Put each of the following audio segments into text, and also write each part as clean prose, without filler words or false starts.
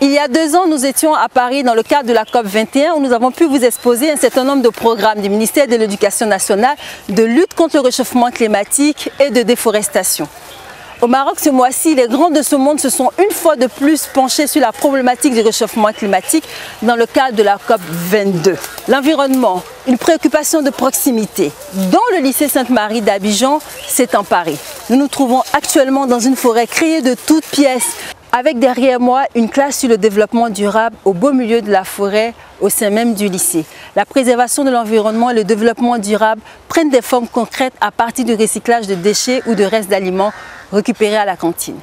Il y a 2 ans, nous étions à Paris dans le cadre de la COP 21 où nous avons pu vous exposer un certain nombre de programmes du ministère de l'Éducation nationale de lutte contre le réchauffement climatique et de déforestation. Au Maroc, ce mois-ci, les grands de ce monde se sont une fois de plus penchés sur la problématique du réchauffement climatique dans le cadre de la COP 22. L'environnement, une préoccupation de proximité, dont le lycée Sainte-Marie d'Abidjan s'est emparé. Nous nous trouvons actuellement dans une forêt créée de toutes pièces, avec derrière moi une classe sur le développement durable au beau milieu de la forêt au sein même du lycée. La préservation de l'environnement et le développement durable prennent des formes concrètes à partir du recyclage de déchets ou de restes d'aliments récupérés à la cantine.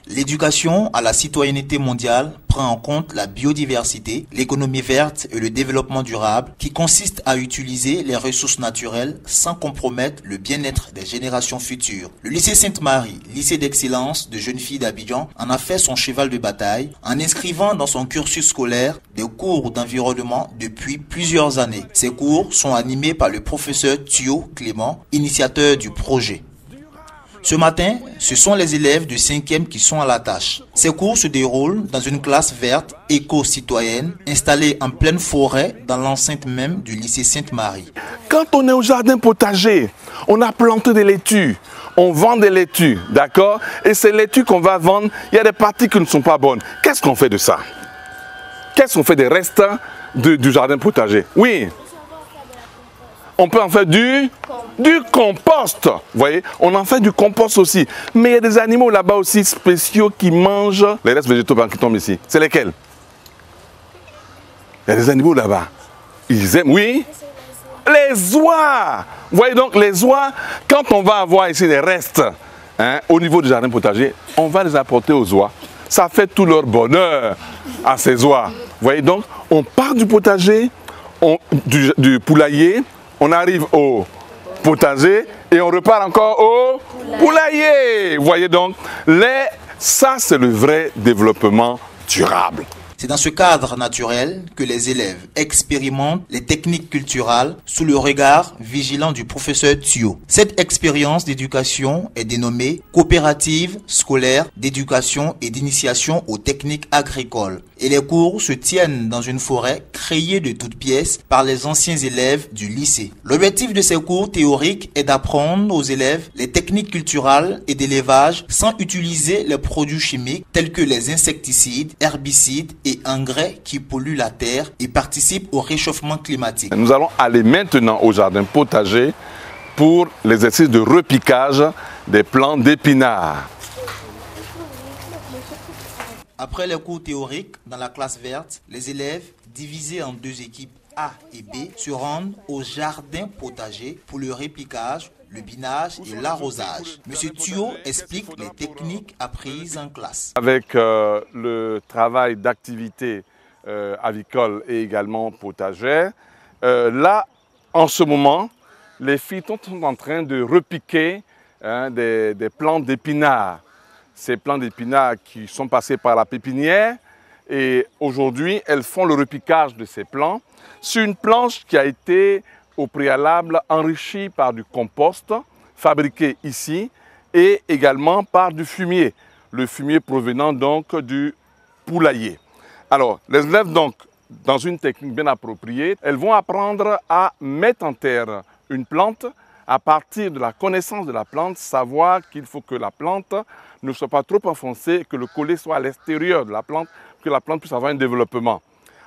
L'éducation à la citoyenneté mondiale prend en compte la biodiversité, l'économie verte et le développement durable qui consiste à utiliser les ressources naturelles sans compromettre le bien-être des générations futures. Le lycée Sainte-Marie, lycée d'excellence de jeunes filles d'Abidjan, en a fait son cheval de bataille en inscrivant dans son cursus scolaire des cours d'environnement depuis plusieurs années. Ces cours sont animés par le professeur Thio Clément, initiateur du projet. Ce matin, ce sont les élèves de 5e qui sont à la tâche. Ces cours se déroulent dans une classe verte éco-citoyenne installée en pleine forêt dans l'enceinte même du lycée Sainte-Marie. Quand on est au jardin potager, on a planté des laitues. On vend des laitues, d'accord? Et ces laitues qu'on va vendre, il y a des parties qui ne sont pas bonnes. Qu'est-ce qu'on fait de ça? Qu'est-ce qu'on fait des restes du jardin potager? Oui. On peut en faire du compost. Vous voyez, on en fait du compost aussi. Mais il y a des animaux là-bas aussi spéciaux qui mangent les restes végétaux qui tombent ici. C'est lesquels? Il y a des animaux là-bas. Ils aiment, oui, les oies. Vous voyez donc, les oies, quand on va avoir ici des restes au niveau du jardin potager, on va les apporter aux oies. Ça fait tout leur bonheur à ces oies. Vous voyez donc, on part du potager, du poulailler, on arrive au potager et on repart encore au poulailler. Vous voyez donc, ça c'est le vrai développement durable. C'est dans ce cadre naturel que les élèves expérimentent les techniques culturales sous le regard vigilant du professeur Thio. Cette expérience d'éducation est dénommée coopérative scolaire d'éducation et d'initiation aux techniques agricoles. Et les cours se tiennent dans une forêt créée de toutes pièces par les anciens élèves du lycée. L'objectif de ces cours théoriques est d'apprendre aux élèves les techniques culturales et d'élevage sans utiliser les produits chimiques tels que les insecticides, herbicides et engrais qui polluent la terre et participent au réchauffement climatique. Nous allons aller maintenant au jardin potager pour l'exercice de repiquage des plants d'épinards. Après les cours théoriques dans la classe verte, les élèves, divisés en 2 équipes A et B, se rendent au jardin potager pour le repiquage, le binage et l'arrosage. Monsieur Thio explique les techniques apprises en classe. Avec le travail d'activité avicole et également potagère, là, en ce moment, les filles sont en train de repiquer des plants d'épinards. Ces plants d'épinards qui sont passés par la pépinière et aujourd'hui, elles font le repiquage de ces plants sur une planche qui a été au préalable enrichie par du compost fabriqué ici et également par du fumier, le fumier provenant donc du poulailler. Alors, les élèves donc, dans une technique bien appropriée, elles vont apprendre à mettre en terre une plante. À partir de la connaissance de la plante, savoir qu'il faut que la plante ne soit pas trop enfoncée, que le collet soit à l'extérieur de la plante, que la plante puisse avoir un développement.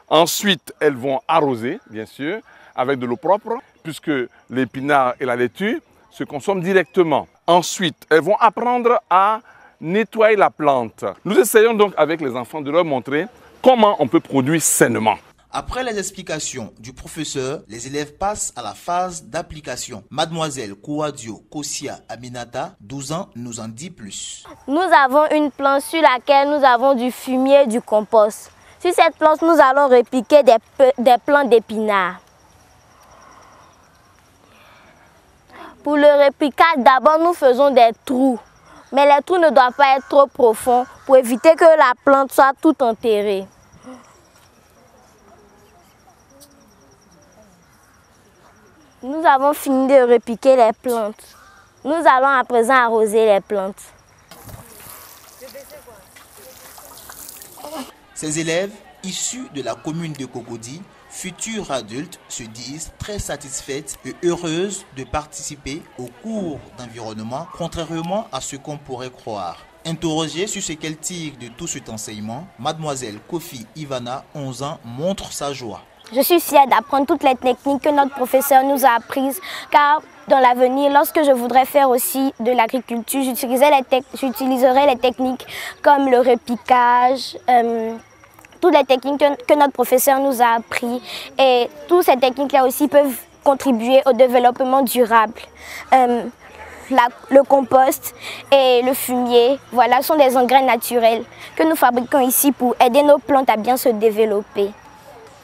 Ensuite, elles vont arroser, bien sûr, avec de l'eau propre, puisque l'épinard et la laitue se consomment directement. Ensuite, elles vont apprendre à nettoyer la plante. Nous essayons donc avec les enfants de leur montrer comment on peut produire sainement. Après les explications du professeur, les élèves passent à la phase d'application. Mademoiselle Kouadio Kosia Aminata, 12 ans, nous en dit plus. Nous avons une planche sur laquelle nous avons du fumier et du compost. Sur cette planche, nous allons repiquer des plants d'épinards. Pour le repiquage, d'abord nous faisons des trous. Mais les trous ne doivent pas être trop profonds pour éviter que la plante soit toute enterrée. Nous avons fini de repiquer les plantes. Nous allons à présent arroser les plantes. Ces élèves, issus de la commune de Cocody, futurs adultes, se disent très satisfaites et heureuses de participer au cours d'environnement, contrairement à ce qu'on pourrait croire. Interrogée sur ce qu'elle tire de tout cet enseignement, mademoiselle Kofi Ivana, 11 ans, montre sa joie. Je suis fière d'apprendre toutes les techniques que notre professeur nous a apprises, car dans l'avenir, lorsque je voudrais faire aussi de l'agriculture, j'utiliserai les techniques comme le repiquage, toutes les techniques que notre professeur nous a apprises. Et toutes ces techniques-là aussi peuvent contribuer au développement durable. Le compost et le fumier, voilà, sont des engrais naturels que nous fabriquons ici pour aider nos plantes à bien se développer.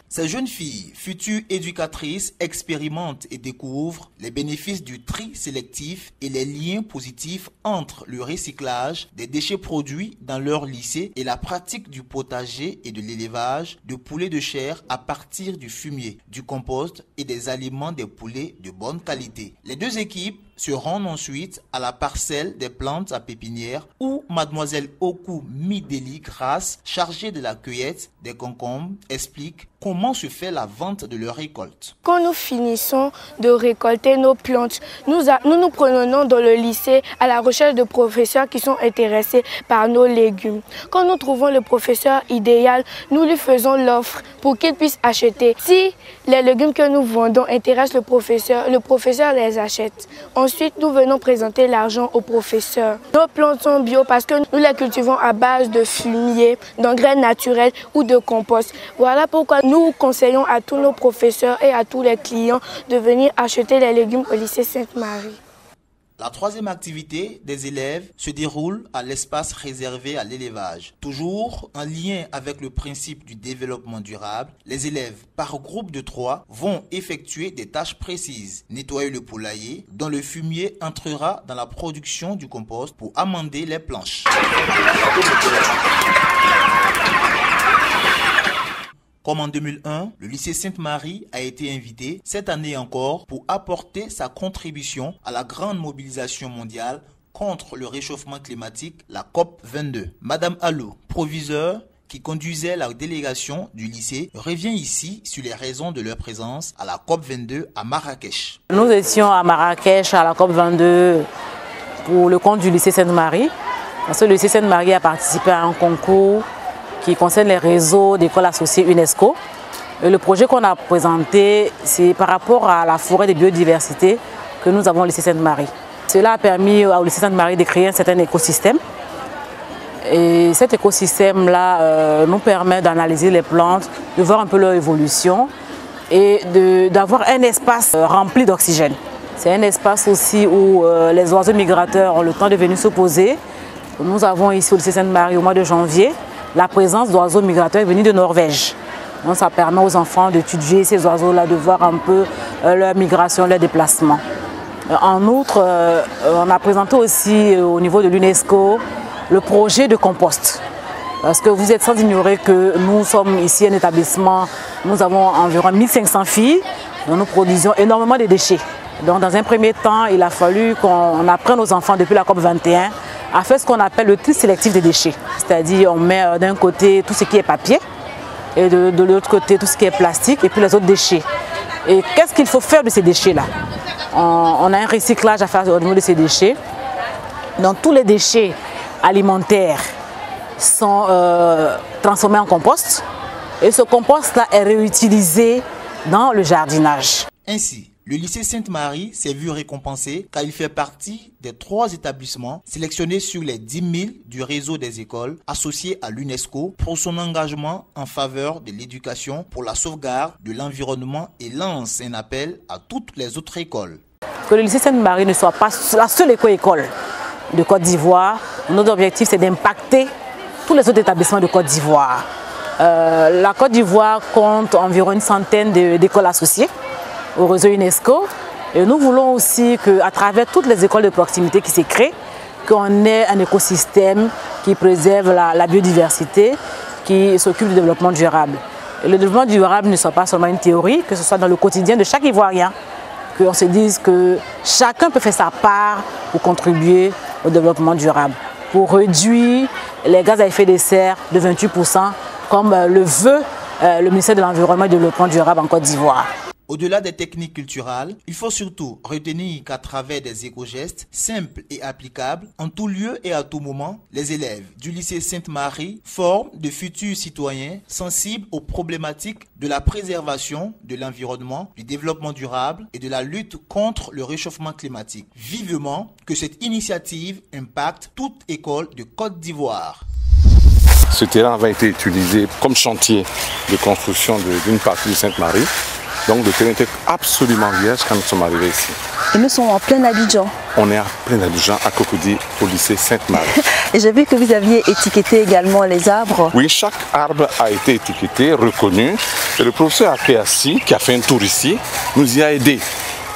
Ces jeunes filles, futures éducatrices, expérimentent et découvrent les bénéfices du tri sélectif et les liens positifs entre le recyclage des déchets produits dans leur lycée et la pratique du potager et de l'élevage de poulets de chair à partir du fumier, du compost et des aliments des poulets de bonne qualité. Les deux équipes se rendent ensuite à la parcelle des plantes à pépinière où mademoiselle Oku Mideli Grasse, chargée de la cueillette des concombres, explique comment se fait la vente de leur récolte. Quand nous finissons de récolter nos plantes, nous promenons dans le lycée à la recherche de professeurs qui sont intéressés par nos légumes. Quand nous trouvons le professeur idéal, nous lui faisons l'offre pour qu'il puisse acheter. Si les légumes que nous vendons intéressent le professeur les achète. Ensuite, nous venons présenter l'argent au professeur. Nos plantes sont bio parce que nous les cultivons à base de fumier, d'engrais naturels ou de compost. Voilà pourquoi nous conseillons à tous nos professeurs et à tous les clients de venir acheter les légumes au lycée Sainte-Marie. La troisième activité des élèves se déroule à l'espace réservé à l'élevage. Toujours en lien avec le principe du développement durable, les élèves, par groupe de 3, vont effectuer des tâches précises. Nettoyer le poulailler, dont le fumier entrera dans la production du compost pour amender les planches. Comme en 2001, le lycée Sainte-Marie a été invité cette année encore pour apporter sa contribution à la grande mobilisation mondiale contre le réchauffement climatique, la COP22. Madame Alou, proviseure qui conduisait la délégation du lycée, revient ici sur les raisons de leur présence à la COP22 à Marrakech. Nous étions à Marrakech à la COP22 pour le compte du lycée Sainte-Marie. Parce que le lycée Sainte-Marie a participé à un concours qui concerne les réseaux d'écoles associées UNESCO. Et le projet qu'on a présenté, c'est par rapport à la forêt de biodiversité que nous avons au lycée Sainte-Marie. Cela a permis au lycée Sainte-Marie de créer un certain écosystème. Et cet écosystème-là nous permet d'analyser les plantes, de voir un peu leur évolution et d'avoir un espace rempli d'oxygène. C'est un espace aussi où les oiseaux migrateurs ont le temps de venir se poser. Nous avons ici au lycée Sainte-Marie au mois de janvier la présence d'oiseaux migrateurs venus de Norvège. Donc ça permet aux enfants d'étudier ces oiseaux-là, de voir un peu leur migration, leur déplacement. En outre, on a présenté aussi au niveau de l'UNESCO le projet de compost. Parce que vous êtes sans ignorer que nous sommes ici un établissement, nous avons environ 1500 filles, dont nous produisons énormément de déchets. Donc dans un premier temps, il a fallu qu'on apprenne aux enfants depuis la COP21 à faire ce qu'on appelle le tri sélectif des déchets. C'est-à-dire on met d'un côté tout ce qui est papier et de l'autre côté tout ce qui est plastique et puis les autres déchets. Et qu'est-ce qu'il faut faire de ces déchets-là? On a un recyclage à faire au niveau de ces déchets. Donc tous les déchets alimentaires sont transformés en compost et ce compost-là est réutilisé dans le jardinage. Ainsi, le lycée Sainte-Marie s'est vu récompensé car il fait partie des 3 établissements sélectionnés sur les 10 000 du réseau des écoles associées à l'UNESCO pour son engagement en faveur de l'éducation pour la sauvegarde de l'environnement et lance un appel à toutes les autres écoles. Que le lycée Sainte-Marie ne soit pas la seule école de Côte d'Ivoire, notre objectif c'est d'impacter tous les autres établissements de Côte d'Ivoire. La Côte d'Ivoire compte environ une centaine d'écoles associées au réseau UNESCO. Et nous voulons aussi qu'à travers toutes les écoles de proximité qui se créent, qu'on ait un écosystème qui préserve la biodiversité, qui s'occupe du développement durable. Et le développement durable ne soit pas seulement une théorie, que ce soit dans le quotidien de chaque Ivoirien. Qu'on se dise que chacun peut faire sa part pour contribuer au développement durable, pour réduire les gaz à effet de serre de 28% comme le veut le ministère de l'Environnement et de Développement durable en Côte d'Ivoire. Au-delà des techniques culturelles, il faut surtout retenir qu'à travers des éco-gestes simples et applicables, en tout lieu et à tout moment, les élèves du lycée Sainte-Marie forment de futurs citoyens sensibles aux problématiques de la préservation de l'environnement, du développement durable et de la lutte contre le réchauffement climatique. Vivement que cette initiative impacte toute école de Côte d'Ivoire. Ce terrain avait été utilisé comme chantier de construction d'une partie de Sainte-Marie. Donc le terrain était absolument vierge quand nous sommes arrivés ici. Et nous sommes en plein Abidjan. On est en plein Abidjan, à Cocody, au lycée Sainte-Marie. Et j'ai vu que vous aviez étiqueté également les arbres. Oui, chaque arbre a été étiqueté, reconnu. Et le professeur Akéassi, qui a fait un tour ici, nous y a aidés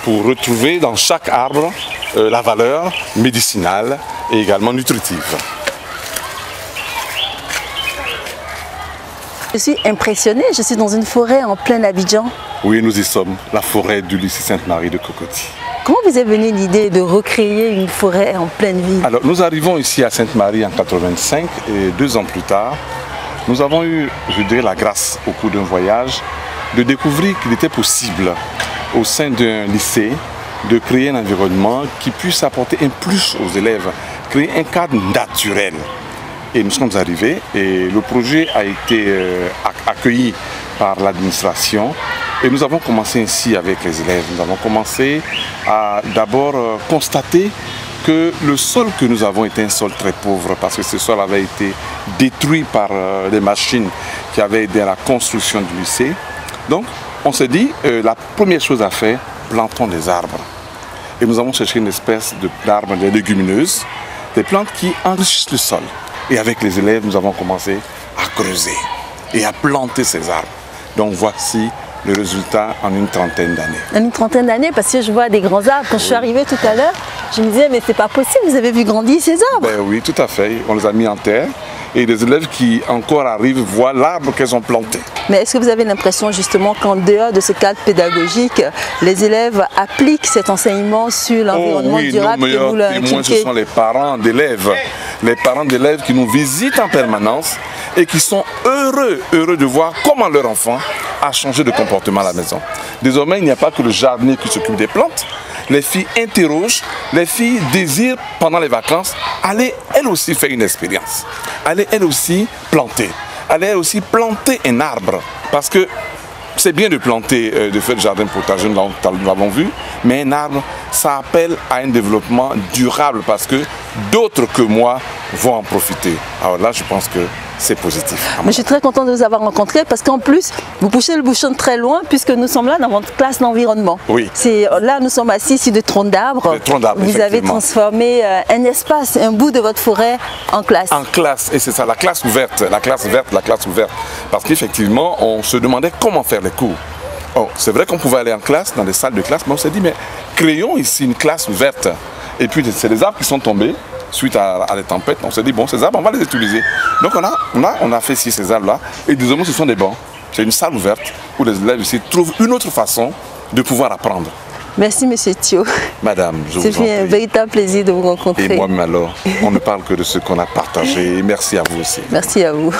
pour retrouver dans chaque arbre la valeur médicinale et également nutritive. Je suis impressionnée, je suis dans une forêt en plein Abidjan. Oui, nous y sommes, la forêt du lycée Sainte-Marie de Cocody. Comment vous est venue l'idée de recréer une forêt en pleine ville? Alors, nous arrivons ici à Sainte-Marie en 1985 et 2 ans plus tard, nous avons eu, je dirais, la grâce au cours d'un voyage de découvrir qu'il était possible au sein d'un lycée de créer un environnement qui puisse apporter un plus aux élèves, créer un cadre naturel. Et nous sommes arrivés et le projet a été accueilli par l'administration et nous avons commencé ainsi avec les élèves. Nous avons commencé à d'abord constater que le sol que nous avons était un sol très pauvre parce que ce sol avait été détruit par les machines qui avaient aidé à la construction du lycée. Donc on s'est dit, la première chose à faire, plantons des arbres. Et nous avons cherché une espèce d'arbres, des légumineuses, des plantes qui enrichissent le sol. Et avec les élèves, nous avons commencé à creuser et à planter ces arbres. Donc voici le résultat en une trentaine d'années. En une trentaine d'années, parce que je vois des grands arbres. Quand je suis arrivée tout à l'heure, je me disais, mais c'est pas possible, vous avez vu grandir ces arbres. Ben oui, tout à fait. On les a mis en terre. Et les élèves qui encore arrivent voient l'arbre qu'elles ont planté. Mais est-ce que vous avez l'impression justement qu'en dehors de ce cadre pédagogique, les élèves appliquent cet enseignement sur l'environnement durable que vous leur inculquez? Ce sont les parents d'élèves. Les parents d'élèves qui nous visitent en permanence et qui sont heureux de voir comment leur enfant a changé de comportement à la maison. Désormais, il n'y a pas que le jardinier qui s'occupe des plantes. Les filles interrogent, les filles désirent pendant les vacances aller elles aussi faire une expérience, aller elles aussi planter, aller elles aussi planter un arbre. Parce que c'est bien de planter, de faire le jardin potager, nous l'avons vu, mais un arbre, ça appelle à un développement durable parce que d'autres que moi vont en profiter. Alors là, je pense que c'est positif. Mais je suis très contente de vous avoir rencontré parce qu'en plus, vous poussez le bouchon de très loin puisque nous sommes là dans votre classe d'environnement. Oui. Là, nous sommes assis sur des troncs d'arbres. Vous avez transformé un espace, un bout de votre forêt en classe. En classe, et c'est ça, la classe ouverte, la classe verte, la classe ouverte. Parce qu'effectivement, on se demandait comment faire les cours. Oh, c'est vrai qu'on pouvait aller en classe, dans des salles de classe, mais on s'est dit, mais créons ici une classe ouverte. Et puis, c'est les arbres qui sont tombés suite à des tempêtes. On s'est dit, bon, ces arbres, on va les utiliser. Donc, on a fait ici ces arbres-là. Et désormais, ce sont des bancs. C'est une salle ouverte où les élèves ici trouvent une autre façon de pouvoir apprendre. Merci, M. Thio. Madame, je vous en prie. C'est un véritable plaisir de vous rencontrer. Et moi-même alors, on ne parle que de ce qu'on a partagé. Et merci à vous aussi. Merci à vous.